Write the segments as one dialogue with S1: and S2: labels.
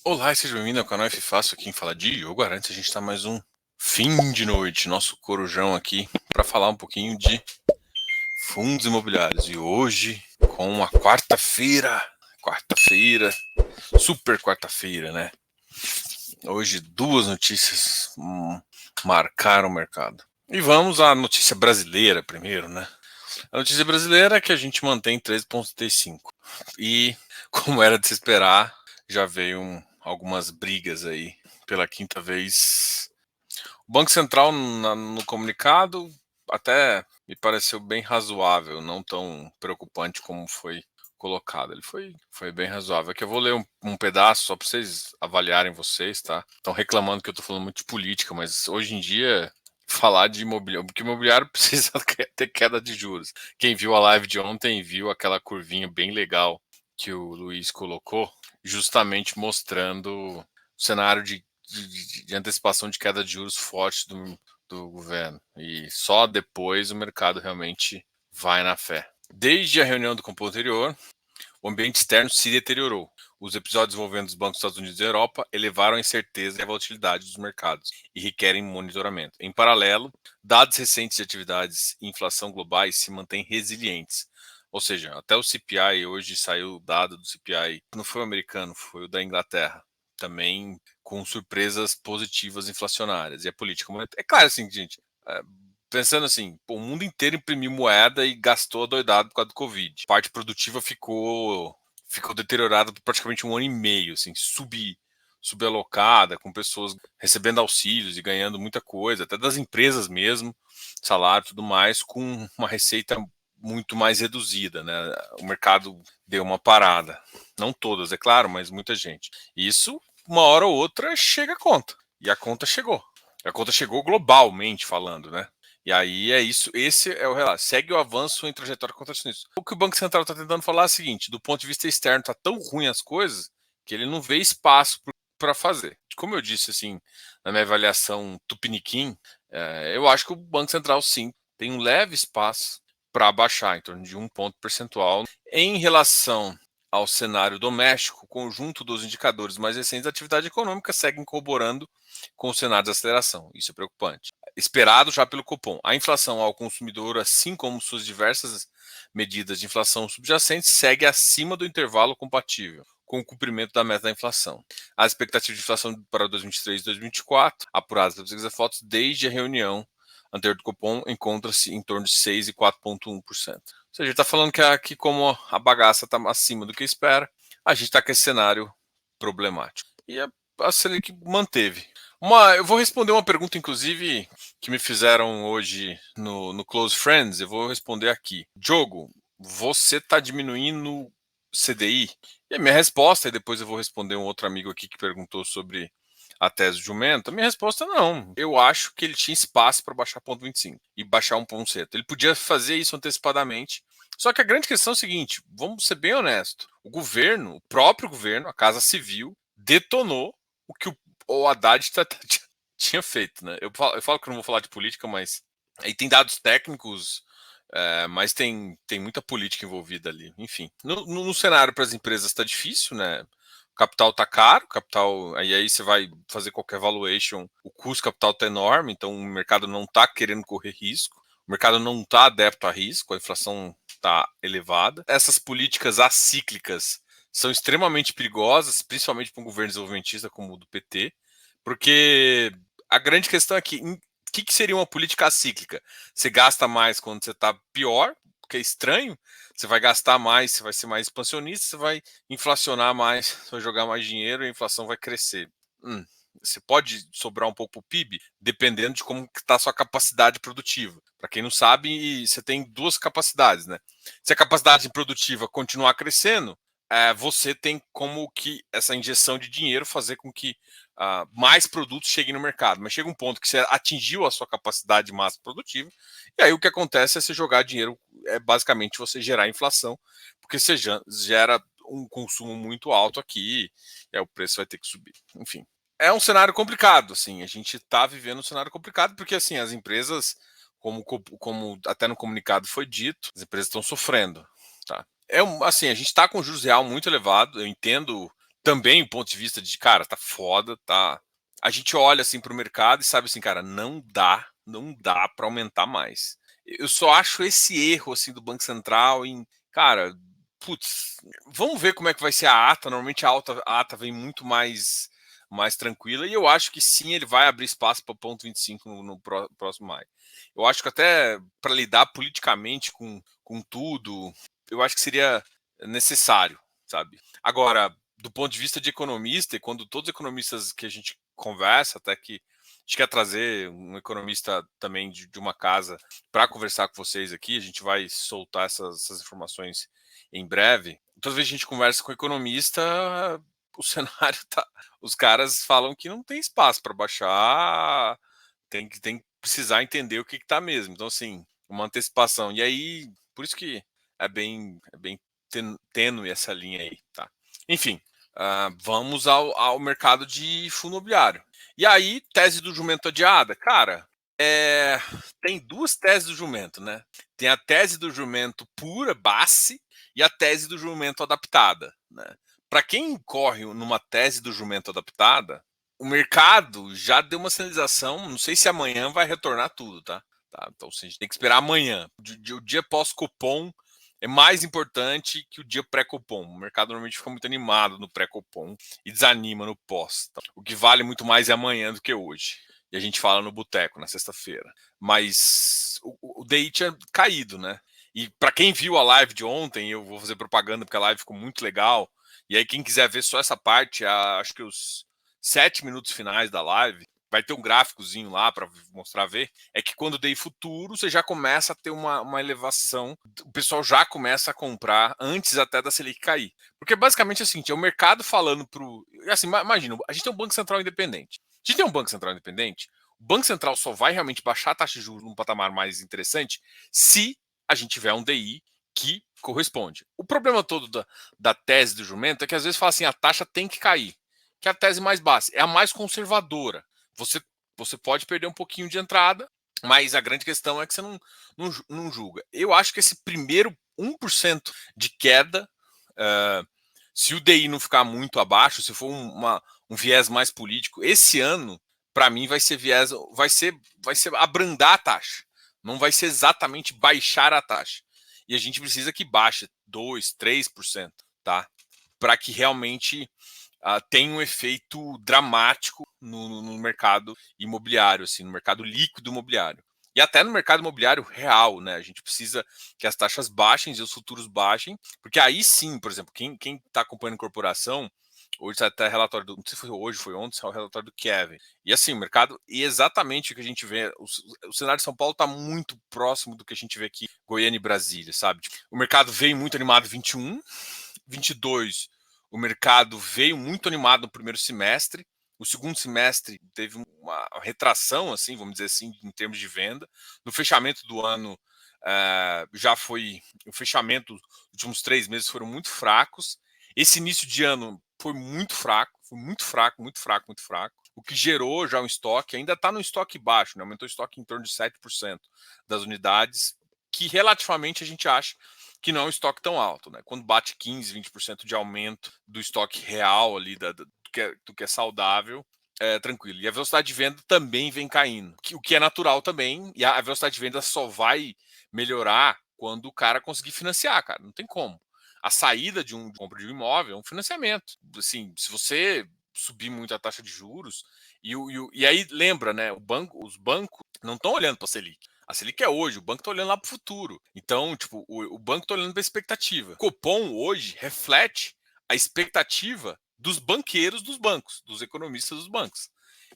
S1: Olá e seja bem-vindo ao canal F Fácil, quem fala de Diogo Arantes. A gente está mais um fim de noite, nosso corujão aqui, para falar um pouquinho de fundos imobiliários. E hoje, com a quarta-feira, super quarta-feira, né? Hoje, duas notícias marcaram o mercado. E vamos à notícia brasileira primeiro, né? A notícia brasileira é que a gente mantém 13,35. E, como era de se esperar, já veio algumas brigas aí pela quinta vez. O Banco Central, no comunicado, até me pareceu bem razoável, não tão preocupante como foi colocado. Ele foi bem razoável. Aqui eu vou ler um pedaço só para vocês avaliarem vocês, tá? Estão reclamando que eu estou falando muito de política, mas hoje em dia falar de imobiliário, porque imobiliário precisa ter queda de juros. Quem viu a live de ontem viu aquela curvinha bem legal que o Luiz colocou, justamente mostrando o cenário de antecipação de queda de juros forte do governo. E só depois o mercado realmente vai na fé. Desde a reunião do Copom anterior, o ambiente externo se deteriorou. Os episódios envolvendo os bancos dos Estados Unidos e Europa elevaram a incerteza e a volatilidade dos mercados e requerem monitoramento. Em paralelo, dados recentes de atividades e inflação globais se mantêm resilientes. Ou seja, até o CPI, hoje saiu o dado do CPI, não foi o americano, foi o da Inglaterra, também com surpresas positivas inflacionárias. E a política monetária. É claro, assim, gente, pensando assim, o mundo inteiro imprimiu moeda e gastou doidado por causa do Covid. A parte produtiva ficou deteriorada por praticamente um ano e meio, assim, subalocada, com pessoas recebendo auxílios e ganhando muita coisa, até das empresas mesmo, salário e tudo mais, com uma receita muito mais reduzida, né? O mercado deu uma parada. Não todas, é claro, mas muita gente. Isso, uma hora ou outra, chega a conta. E a conta chegou. A conta chegou globalmente falando, né? E aí é isso, esse é o relato. Segue o avanço em trajetória contracionista. O que o Banco Central está tentando falar é o seguinte: do ponto de vista externo, está tão ruim as coisas que ele não vê espaço para fazer. Como eu disse assim, na minha avaliação tupiniquim, eu acho que o Banco Central sim tem um leve espaço para baixar, em torno de 1 ponto percentual. Em relação ao cenário doméstico, o conjunto dos indicadores mais recentes da atividade econômica seguem corroborando com o cenário de aceleração. Isso é preocupante. Esperado já pelo Copom. A inflação ao consumidor, assim como suas diversas medidas de inflação subjacentes, segue acima do intervalo compatível com o cumprimento da meta da inflação. As expectativas de inflação para 2023 e 2024, apuradas pela pesquisa Fotos desde a reunião anterior do Copom, encontra-se em torno de 6 e 4,1%. Ou seja, ele está falando que aqui, como a bagaça está acima do que espera, a gente está com esse cenário problemático. E a Selic manteve. Eu vou responder uma pergunta, inclusive, que me fizeram hoje no Close Friends. Eu vou responder aqui. Diogo, você está diminuindo CDI? E a minha resposta, e depois eu vou responder um outro amigo aqui que perguntou sobre a tese de jumento. A minha resposta é não. Eu acho que ele tinha espaço para baixar 0,25 e baixar 1,7. Ele podia fazer isso antecipadamente. Só que a grande questão é o seguinte: vamos ser bem honestos. O próprio governo, a Casa Civil, detonou o que o Haddad tinha feito, né? Eu falo que eu não vou falar de política, mas aí tem dados técnicos, mas tem muita política envolvida ali. Enfim, no cenário para as empresas está difícil, né? O capital está caro, aí você vai fazer qualquer valuation, o custo do capital está enorme, então o mercado não está querendo correr risco, o mercado não está adepto a risco, a inflação está elevada. Essas políticas acíclicas são extremamente perigosas, principalmente para um governo desenvolvimentista como o do PT, porque a grande questão é que que seria uma política cíclica? Você gasta mais quando você está pior, porque é estranho, você vai gastar mais, você vai ser mais expansionista, você vai inflacionar mais, você vai jogar mais dinheiro e a inflação vai crescer. Você pode sobrar um pouco para o PIB, dependendo de como está a sua capacidade produtiva. Para quem não sabe, você tem duas capacidades, né? Se a capacidade produtiva continuar crescendo, você tem como que essa injeção de dinheiro fazer com que mais produtos cheguem no mercado. Mas chega um ponto que você atingiu a sua capacidade máxima produtiva, e aí o que acontece é você jogar dinheiro, basicamente você gerar inflação, porque você gera um consumo muito alto aqui, e aí o preço vai ter que subir. Enfim, é um cenário complicado, assim, a gente está vivendo um cenário complicado, porque assim, as empresas, como até no comunicado foi dito, as empresas estão sofrendo, tá? Assim, a gente está com juros real muito elevado, eu entendo também o ponto de vista de, cara, tá foda, tá. A gente olha assim para o mercado e sabe assim, cara, não dá para aumentar mais. Eu só acho esse erro assim do Banco Central em, cara, putz, vamos ver como é que vai ser a ata. Normalmente a ata vem muito mais tranquila e eu acho que sim, ele vai abrir espaço para ponto 25 no próximo maio. Eu acho que até para lidar politicamente com tudo, eu acho que seria necessário, sabe? Agora, do ponto de vista de economista, e quando todos os economistas que a gente conversa, até que a gente quer trazer um economista também de uma casa para conversar com vocês aqui, a gente vai soltar essas informações em breve. Toda vez que a gente conversa com economista, o cenário tá. Os caras falam que não tem espaço para baixar, tem que precisar entender o que está mesmo. Então, assim, uma antecipação. E aí, por isso que é bem tênue essa linha aí, tá? Enfim, vamos ao mercado de fundo imobiliário. E aí, tese do jumento adiada, cara, tem duas teses do jumento, né? Tem a tese do jumento pura, base, e a tese do jumento adaptada, né? Para quem corre numa tese do jumento adaptada, o mercado já deu uma sinalização, não sei se amanhã vai retornar tudo, tá? Então assim, a gente tem que esperar amanhã. O dia pós-cupom é mais importante que o dia pré-cupom. O mercado normalmente fica muito animado no pré-cupom e desanima no pós. Então, o que vale muito mais é amanhã do que hoje. E a gente fala no boteco na sexta-feira. Mas o DI tinha caído, né? E para quem viu a live de ontem, eu vou fazer propaganda porque a live ficou muito legal. E aí, quem quiser ver só essa parte, acho que os 7 minutos finais da live, vai ter um gráficozinho lá para mostrar, ver, é que quando dei futuro, você já começa a ter uma elevação, o pessoal já começa a comprar antes até da Selic cair. Porque basicamente é o seguinte, é o mercado falando pro... Assim, imagina, a gente tem um Banco Central independente. A gente tem um Banco Central independente, o Banco Central só vai realmente baixar a taxa de juros num patamar mais interessante se a gente tiver um DI que corresponde. O problema todo da tese do jumento é que às vezes fala assim, a taxa tem que cair, que é a tese mais básica, é a mais conservadora. Você pode perder um pouquinho de entrada, mas a grande questão é que você não julga. Eu acho que esse primeiro 1% de queda, se o DI não ficar muito abaixo, se for um viés mais político, esse ano, para mim, vai ser viés, vai ser abrandar a taxa. Não vai ser exatamente baixar a taxa. E a gente precisa que baixe 2, 3%, tá? Para que realmente tem um efeito dramático no mercado imobiliário, assim, no mercado líquido imobiliário. E até no mercado imobiliário real, né? A gente precisa que as taxas baixem e os futuros baixem, porque aí sim, por exemplo, quem está acompanhando corporação, hoje está até relatório não sei se foi hoje, foi ontem, saiu o relatório do Kevin. E assim, o mercado, e exatamente o que a gente vê, o cenário de São Paulo está muito próximo do que a gente vê aqui, Goiânia e Brasília, sabe? O mercado veio muito animado em 21, 22, o mercado veio muito animado no primeiro semestre. O segundo semestre teve uma retração, assim, vamos dizer assim, em termos de venda. No fechamento do ano, já foi o fechamento dos últimos 3 meses foram muito fracos. Esse início de ano foi muito fraco, muito fraco. O que gerou já um estoque, ainda está no estoque baixo, né? Aumentou o estoque em torno de 7% das unidades, que relativamente a gente acha que não é um estoque tão alto, né? Quando bate 15, 20% de aumento do estoque real ali, do que é saudável, é tranquilo. E a velocidade de venda também vem caindo, o que é natural também, e a velocidade de venda só vai melhorar quando o cara conseguir financiar, cara. Não tem como. A saída de compra de um imóvel é um financiamento. Assim, se você subir muito a taxa de juros, e aí lembra, né? Os bancos não estão olhando para a Selic. A Selic é hoje, o banco está olhando lá para o futuro. Então, tipo, o banco está olhando para a expectativa. O Copom hoje reflete a expectativa dos banqueiros dos bancos, dos economistas dos bancos.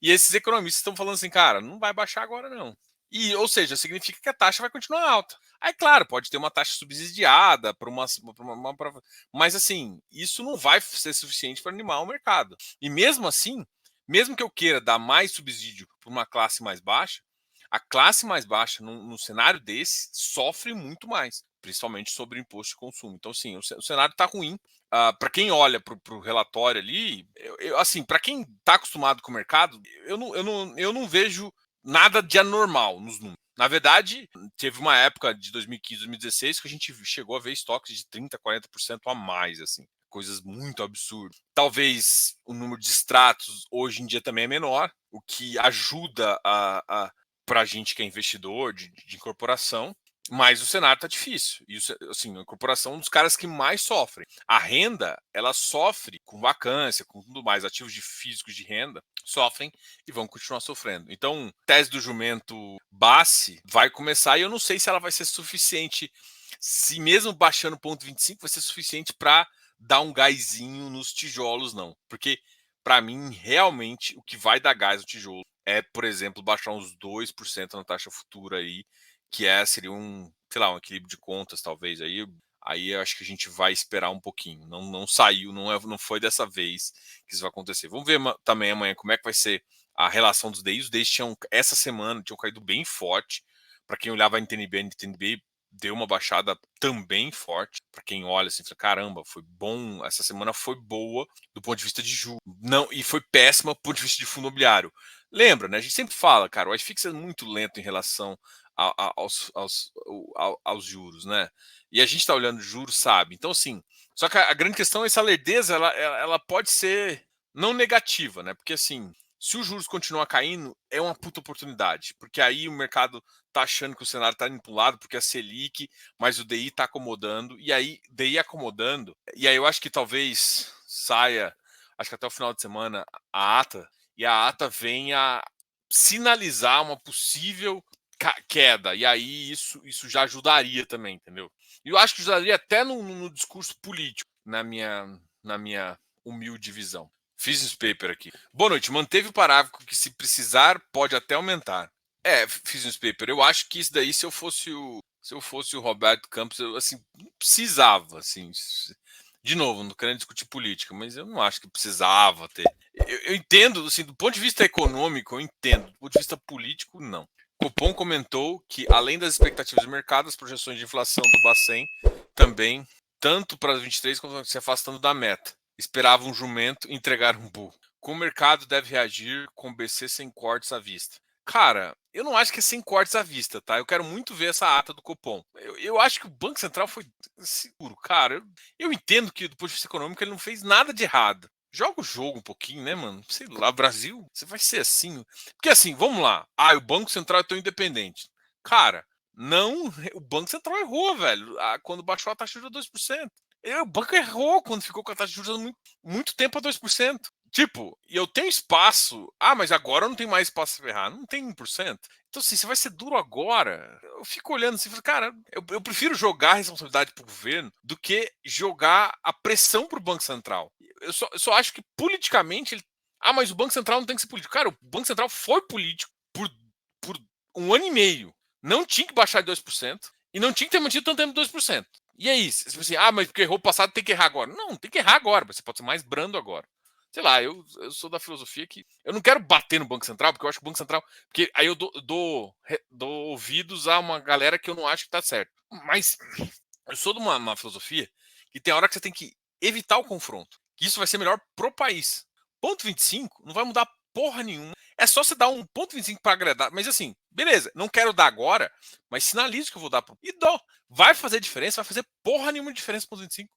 S1: E esses economistas estão falando assim, cara, não vai baixar agora não. E, ou seja, significa que a taxa vai continuar alta. Aí, claro, pode ter uma taxa subsidiada para mas assim, isso não vai ser suficiente para animar o mercado. E mesmo assim, mesmo que eu queira dar mais subsídio para uma classe mais baixa, a classe mais baixa, num cenário desse, sofre muito mais, principalmente sobre o imposto de consumo. Então, sim, o cenário está ruim. Para quem olha para o relatório ali, assim, para quem está acostumado com o mercado, eu não vejo nada de anormal nos números. Na verdade, teve uma época de 2015, 2016 que a gente chegou a ver estoques de 30%, 40% a mais, assim. coisas muito absurdas. Talvez o número de extratos hoje em dia também é menor, o que ajuda para a gente que é investidor de incorporação, mas o cenário está difícil. E assim, a incorporação é um dos caras que mais sofrem. A renda, ela sofre com vacância, com tudo mais, ativos físicos de renda sofrem e vão continuar sofrendo. Então, tese do jumento base vai começar e eu não sei se ela vai ser suficiente, se mesmo baixando 0,25 vai ser suficiente para dar um gásinho nos tijolos, não. Porque, para mim, realmente, o que vai dar gás no tijolo é, por exemplo, baixar uns 2% na taxa futura aí, que seria sei lá, um equilíbrio de contas, talvez. Aí eu acho que a gente vai esperar um pouquinho. Não saiu, não foi dessa vez que isso vai acontecer. Vamos ver também amanhã como é que vai ser a relação dos DIs. Os DIs essa semana tinham caído bem forte. Para quem olhava a NTNB deu uma baixada também forte. Para quem olha assim, fala, caramba, foi bom. Essa semana foi boa do ponto de vista de juros. Não, e foi péssima do ponto de vista de fundo imobiliário. Lembra, né? A gente sempre fala, cara, o iFix é muito lento em relação aos juros, né? E a gente está olhando juros, sabe? Então, assim, só que a grande questão é essa lerdeza, ela pode ser não negativa, né? Porque, assim, se os juros continuar caindo, é uma puta oportunidade. Porque aí o mercado tá achando que o cenário tá indo para um lado, porque a Selic, mas o DI tá acomodando. E aí, DI acomodando. E aí eu acho que talvez saia, acho que até o final de semana, a ata. E a ata venha sinalizar uma possível queda. E aí isso já ajudaria também, entendeu? E eu acho que ajudaria até no discurso político, na minha humilde visão. Fiz esse paper aqui. Boa noite. Manteve o parágrafo que, se precisar, pode até aumentar. Fiz um paper. Eu acho que isso daí, se eu fosse o Roberto Campos, eu assim, não precisava, assim. De novo, não querendo discutir política, mas eu não acho que precisava ter. Eu entendo, assim, do ponto de vista econômico, eu entendo. Do ponto de vista político, não. Copom comentou que, além das expectativas do mercado, as projeções de inflação do Bacen também, tanto para 23 quanto se afastando da meta. Esperava um jumento e entregar um burro. Como o mercado deve reagir com o BC sem cortes à vista? Cara, eu não acho que é sem cortes à vista, tá? Eu quero muito ver essa ata do Copom. Eu acho que o Banco Central foi seguro. Cara, eu entendo que, do ponto de vista econômico, ele não fez nada de errado. Joga o jogo um pouquinho, né, mano? Sei lá, Brasil, você vai ser assim. Porque assim, vamos lá. O Banco Central é tão independente. Cara, não, o Banco Central errou, velho, quando baixou a taxa de juros a 2%. O banco errou quando ficou com a taxa de juros muito, muito tempo a 2%. Tipo, e eu tenho espaço. Mas agora eu não tenho mais espaço para errar. Não tem 1%. Então, assim, você vai ser duro agora. Eu fico olhando assim, cara, eu prefiro jogar a responsabilidade para o governo do que jogar a pressão para o Banco Central. Eu só acho que politicamente mas o Banco Central não tem que ser político. Cara, o Banco Central foi político por 1 ano e meio. Não tinha que baixar de 2% e não tinha que ter mantido tanto tempo de 2%. E aí, assim, mas porque errou o passado tem que errar agora. Não tem que errar agora, você pode ser mais brando agora. Sei lá, eu sou da filosofia que eu não quero bater no Banco Central, porque eu acho que o Banco Central. Porque aí eu dou ouvidos a uma galera que eu não acho que tá certo. Mas eu sou de uma filosofia que tem hora que você tem que evitar o confronto. Que isso vai ser melhor pro país. Ponto 25 não vai mudar porra nenhuma. É só você dar um ponto 25 para agradar. Mas assim, beleza, não quero dar agora, mas sinalizo que eu vou dar. E dou. Vai fazer diferença, vai fazer porra nenhuma diferença ponto 25.